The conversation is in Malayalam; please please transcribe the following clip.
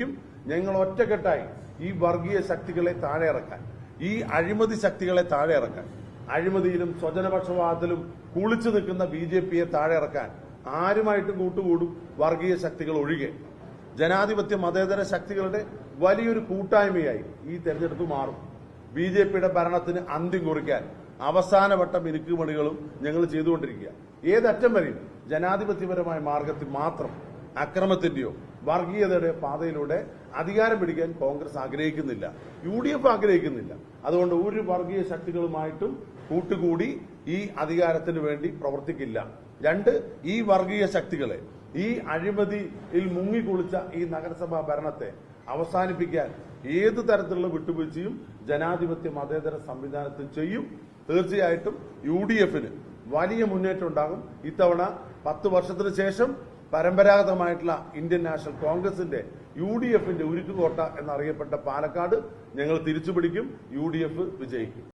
പിടിക്കും. ഞങ്ങൾ ഒറ്റക്കെട്ടായി ഈ വർഗീയ ശക്തികളെ താഴെ ഇറക്കാൻ, ഈ അഴിമതി ശക്തികളെ താഴെ ഇറക്കാൻ, അഴിമതിയിലും സ്വജനപക്ഷപാതത്തിലും കുളിച്ചു നിൽക്കുന്ന BJPയെ താഴെ ഇറക്കാൻ ആരുമായിട്ടും കൂട്ടുകൂടും വർഗീയ ശക്തികൾ ഒഴികെ. ജനാധിപത്യ മതേതര ശക്തികളുടെ വലിയൊരു കൂട്ടായ്മയായി ഈ തെരഞ്ഞെടുപ്പ് മാറും. BJPയുടെ ഭരണത്തിന് അന്ത്യം കുറിക്കാൻ അവസാനവട്ട മിനുക്കുമണികളും ഞങ്ങൾ ചെയ്തുകൊണ്ടിരിക്കുക. ഏതറ്റം വരെയും ജനാധിപത്യപരമായ മാർഗത്തിൽ മാത്രം അക്രമത്തിന്റെയോ വർഗീയതയുടെ പാതയിലൂടെ അധികാരം പിടിക്കാൻ കോൺഗ്രസ് ആഗ്രഹിക്കുന്നില്ല, UDF ആഗ്രഹിക്കുന്നില്ല. അതുകൊണ്ട് ഒരു വർഗീയ ശക്തികളുമായിട്ടും കൂട്ടുകൂടി ഈ അധികാരത്തിന് വേണ്ടി പ്രവർത്തിക്കില്ല. രണ്ട്, ഈ വർഗീയ ശക്തികളെ, ഈ അഴിമതിയിൽ മുങ്ങിക്കുളിച്ച ഈ നഗരസഭാ ഭരണത്തെ അവസാനിപ്പിക്കാൻ ഏത് തരത്തിലുള്ള വിട്ടുവീഴ്ചയും ജനാധിപത്യ മതേതര സംവിധാനത്തിൽ ചെയ്യും. തീർച്ചയായിട്ടും UDFന് വലിയ മുന്നേറ്റം ഉണ്ടാകും. ഇത്തവണ 10 വർഷത്തിന് ശേഷം പരമ്പരാഗതമായിട്ടുള്ള ഇന്ത്യൻ നാഷണൽ കോൺഗ്രസിന്റെ UDFന്റെ ഉരുക്കുകോട്ട എന്നറിയപ്പെട്ട പാലക്കാട് ഞങ്ങൾ തിരിച്ചുപിടിക്കും. UDF വിജയിക്കും.